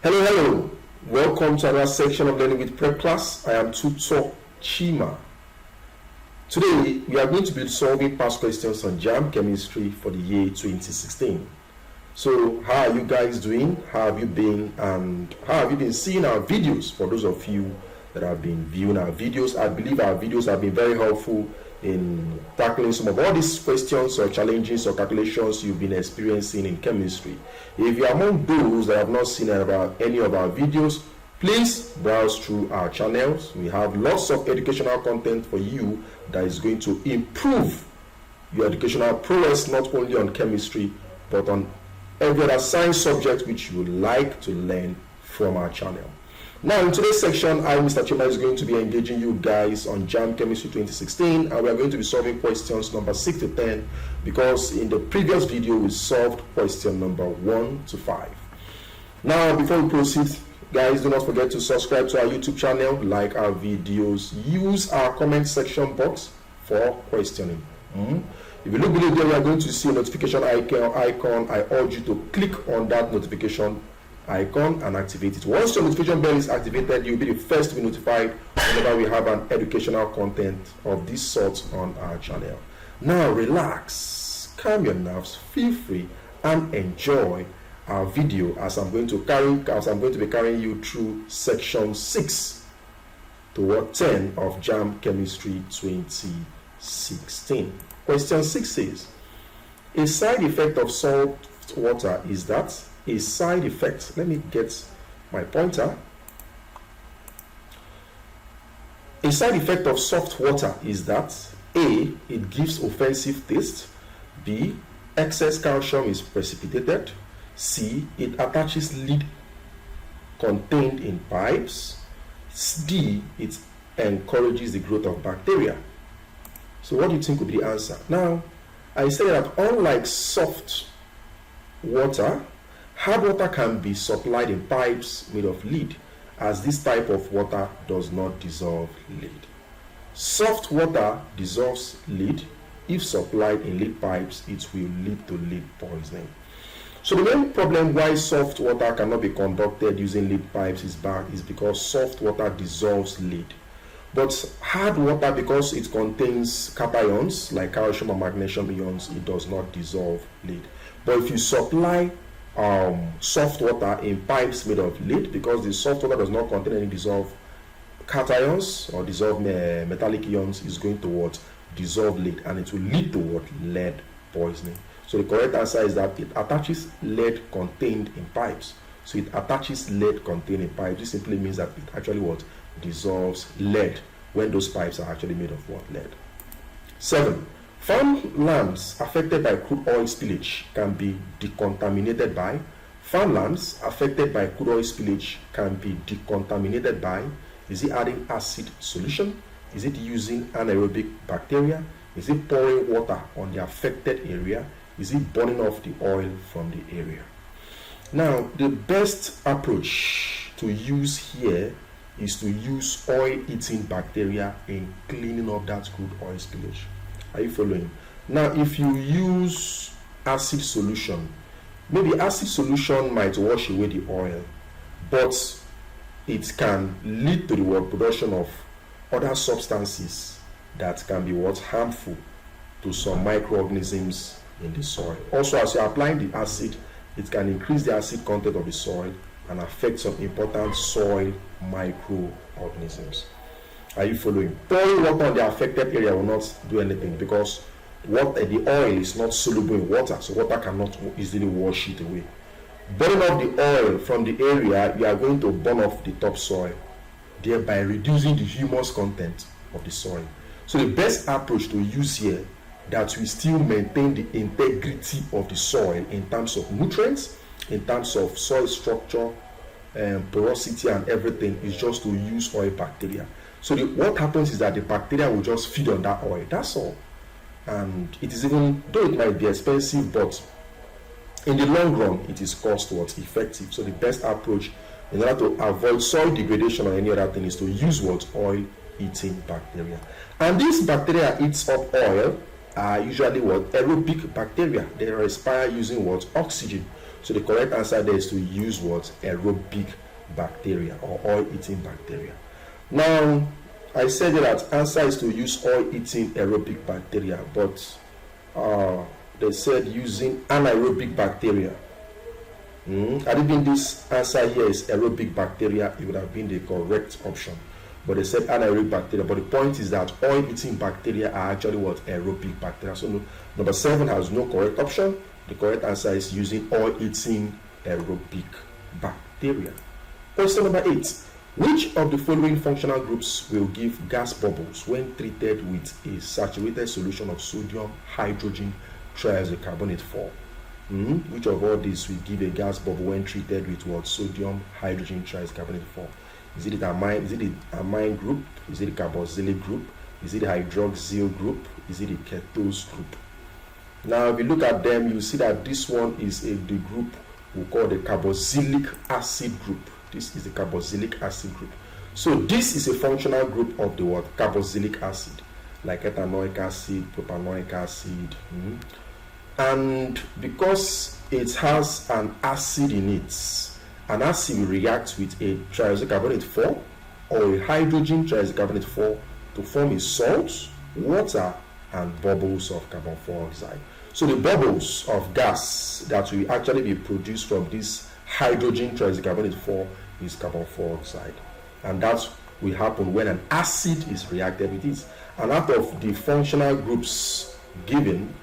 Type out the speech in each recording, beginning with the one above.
Hello. Welcome to another section of Learning with Prepclass. I am Tutor Chima. Today, we are going to be solving past questions on Jamb chemistry for the year 2016. So, how are you guys doing? How have you been? And how have you been seeing our videos? For those of you that have been viewing our videos, I believe our videos have been very helpful in tackling some of all these questions or challenges or calculations you've been experiencing in chemistry. If you are among those that have not seen about any of our videos, please browse through our channels. We have lots of educational content for you that is going to improve your educational prowess, not only on chemistry but on every other science subject which you would like to learn from our channel. Now, in today's section, I, Mr. Chima, is going to be engaging you guys on Jamb Chemistry 2016, and we are going to be solving questions number 6 to 10, because in the previous video, we solved question number 1 to 5. Now, before we proceed, guys, do not forget to subscribe to our YouTube channel, like our videos, use our comment section box for questioning. If you look below there, you are going to see a notification icon. I urge you to click on that notification icon and activate it. Once your notification bell is activated, you'll be the first to be notified whenever we have an educational content of this sort on our channel. Now relax, calm your nerves, feel free and enjoy our video as I'm going to be carrying you through section 6 to 10 of Jamb Chemistry 2016. Question 6 says, a side effect of salt water is that a side effect. Let me get my pointer. A side effect of soft water is that A, it gives offensive taste. B, excess calcium is precipitated. C, it attaches lead contained in pipes. D, it encourages the growth of bacteria. So what do you think would be the answer? Now, I say that unlike soft water, hard water can be supplied in pipes made of lead, as this type of water does not dissolve lead. Soft water dissolves lead. If supplied in lead pipes, it will lead to lead poisoning. So the main problem why soft water cannot be conducted using lead pipes is because soft water dissolves lead. But hard water, because it contains cations like calcium and magnesium ions, it does not dissolve lead. But if you supply soft water in pipes made of lead, because the soft water does not contain any dissolved cations or dissolved metallic ions, is going to dissolve lead, and it will lead to lead poisoning. So the correct answer is that it attaches lead contained in pipes. So it attaches lead contained in pipes. This simply means that it actually dissolves lead when those pipes are actually made of lead. 7. Farmlands affected by crude oil spillage can be decontaminated by. Farmlands affected by crude oil spillage can be decontaminated by. Is it adding acid solution? Is it using anaerobic bacteria? Is it pouring water on the affected area? Is it burning off the oil from the area? Now, the best approach to use here is to use oil-eating bacteria in cleaning up that crude oil spillage. Are you following? Now, if you use acid solution, maybe acid solution might wash away the oil, but it can lead to the production of other substances that can be harmful to some microorganisms in the soil. Also, as you're applying the acid, it can increase the acid content of the soil and affect some important soil microorganisms. Are you following? Pouring water on the affected area will not do anything, because the oil is not soluble in water, so water cannot easily wash it away. Burning off the oil from the area, you are going to burn off the topsoil, thereby reducing the humus content of the soil. So the best approach to use here, that we still maintain the integrity of the soil in terms of nutrients, in terms of soil structure, porosity and everything, is just to use oil bacteria. So what happens is that the bacteria will just feed on that oil. That's all. And it is, even though it might be expensive, but in the long run, it is cost effective. So the best approach in order to avoid soil degradation or any other thing is to use oil-eating bacteria. And this bacteria eats up oil are usually aerobic bacteria. They respire using oxygen. So the correct answer there is to use what? Aerobic bacteria or oil-eating bacteria. Now, I said that answer is to use oil-eating aerobic bacteria, but they said using anaerobic bacteria. Had it been this answer here is aerobic bacteria, it would have been the correct option. But they said anaerobic bacteria. But the point is that oil-eating bacteria are actually what? Aerobic bacteria. So number 7 has no correct option. The correct answer is using oil-eating aerobic bacteria. Question number 8. Which of the following functional groups will give gas bubbles when treated with a saturated solution of sodium hydrogen triisocarbonate 4? Which of all these will give a gas bubble when treated with what? Sodium hydrogen triisocarbonate 4? Is it the amine group? Is it the carboxylic group? Is it the hydroxyl group? Is it the ketose group? Now, if you look at them, you see that this one is the group we call the carboxylic acid group. This is the carboxylic acid group. So this is a functional group of the what? Carboxylic acid, like ethanoic acid, propanoic acid. And because it has an acid in it, an acid will react with a triisocarbonate 4 or a hydrogen triisocarbonate 4 to form a salt, water, and bubbles of carbon dioxide. So the bubbles of gas that will actually be produced from this hydrogen triisocarbonate 4 is carbon dioxide. And that will happen when an acid is reacted with it. And out of the functional groups given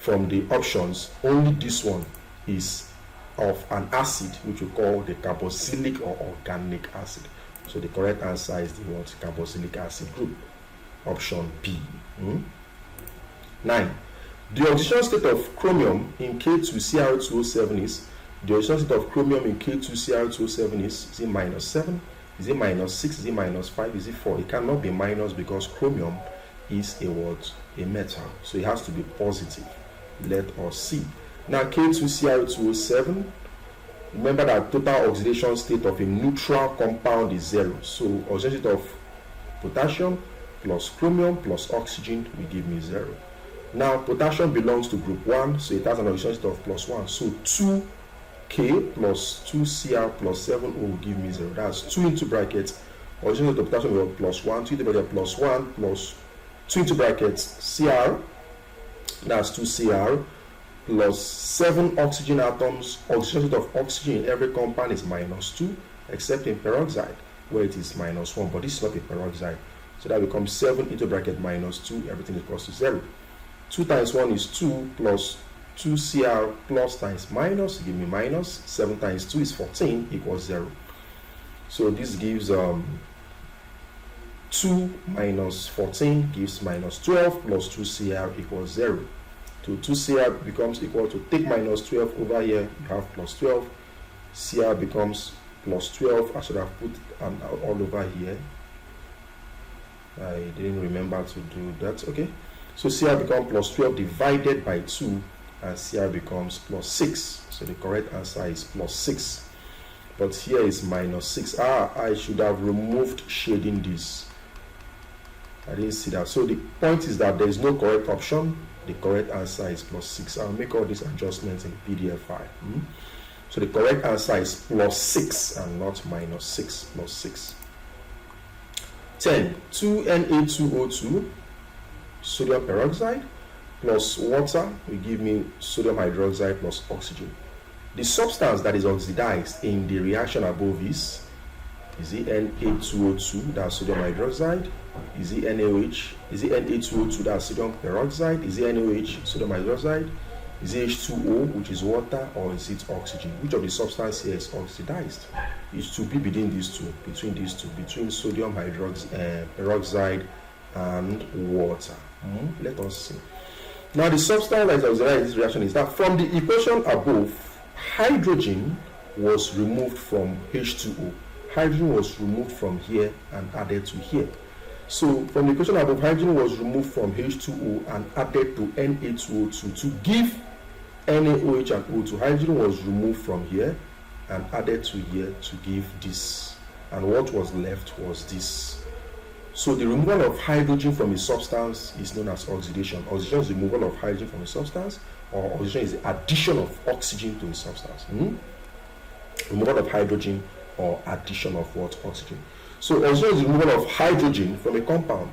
from the options, only this one is of an acid, which we call the carboxylic or organic acid. So the correct answer is the what? Carboxylic acid group. Option B. 9. The oxidation state of chromium in K2Cr2O7 is, the oxidation state of chromium in K2Cr2O7 is it minus 7? Is it minus 6? Is it minus 5? Is it 4? It cannot be minus because chromium is a what? A metal. So it has to be positive. Let us see. Now K2Cr2O7, remember that total oxidation state of a neutral compound is 0. So oxidation state of potassium plus chromium plus oxygen will give me 0. Now potassium belongs to group 1, so it has an oxidation state of plus 1. So 2K plus 2Cr plus 7O will give me 0. That's 2 into brackets. Oxidation state of potassium will be plus 1, 2 into bracket plus 1 plus 2 into brackets Cr. That's 2Cr. Plus 7 oxygen atoms. Oxidation state of oxygen in every compound is minus 2, except in peroxide, where it is minus 1. But this is not a peroxide. So that becomes 7 into bracket minus 2. Everything is equals to 0. 2 times 1 is 2 plus 2Cr plus times minus, give me minus. 7 times 2 is 14 equals 0. So this gives 2 minus 14 gives minus 12 plus 2Cr equals 0. So 2Cr becomes equal to, take minus 12 over here, you have plus 12. Cr becomes plus 12. I should have put all over here. I didn't remember to do that. Okay. So Cr becomes plus 12 divided by 2, and Cr becomes plus 6. So the correct answer is plus 6. But here is minus 6. I should have removed shading this. I didn't see that. So the point is that there is no correct option. The correct answer is plus 6. I'll make all these adjustments in PDF file. So the correct answer is plus 6 and not minus 6. Plus 6. 10. 2Na2O2 sodium peroxide plus water will give me sodium hydroxide plus oxygen. The substance that is oxidized in the reaction above is it Na2O2, that's sodium hydroxide? Is it NaOH? Is it Na2O2, that's sodium peroxide? Is it NaOH, sodium hydroxide? Is it H2O, which is water, or is it oxygen? Which of the substances here is oxidized? It's to be between these two, between sodium peroxide and water. Let us see. Now the substance that is oxidized in this reaction is that from the equation above, hydrogen was removed from H2O. Hydrogen was removed from here and added to here. So from the equation above, hydrogen was removed from H2O and added to Na2O2 to give NaOH and O2. Hydrogen was removed from here and added to here to give this. And what was left was this. So the removal of hydrogen from a substance is known as oxidation. Oxidation is the removal of hydrogen from a substance. or oxidation is the addition of oxygen to a substance. Removal of hydrogen or addition of what? Oxygen. So oxidation is the removal of hydrogen from a compound.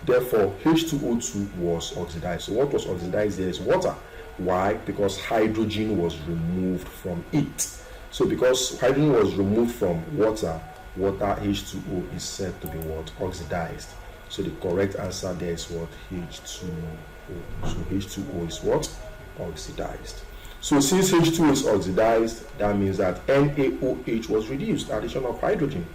Therefore, H2O2 was oxidized. So what was oxidized there is water. Why? Because hydrogen was removed from it. So because hydrogen was removed from water, H2O is said to be what? Oxidized. So the correct answer there is what? H2O. So H2O is what? Oxidized. So since H2O is oxidized, that means that NaOH was reduced, addition of hydrogen.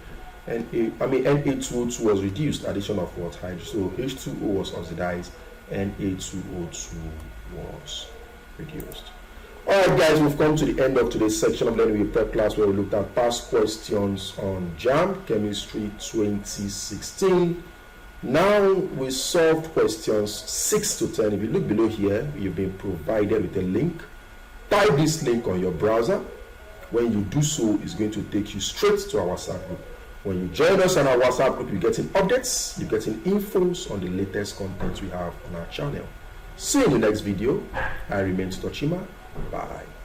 Na2O2 was reduced, addition of what? Hydrogen. So H2O was oxidized, Na2O2 was reduced. Alright guys, we've come to the end of today's section of Learning with Prep Class, where we looked at past questions on Jamb Chemistry 2016. Now we solved questions 6 to 10. If you look below here, you've been provided with a link. Type this link on your browser. When you do so, it's going to take you straight to our WhatsApp group. When you join us on our WhatsApp group, you're getting updates, you're getting infos on the latest content we have on our channel. See you in the next video. I remain Tutochima. Bye.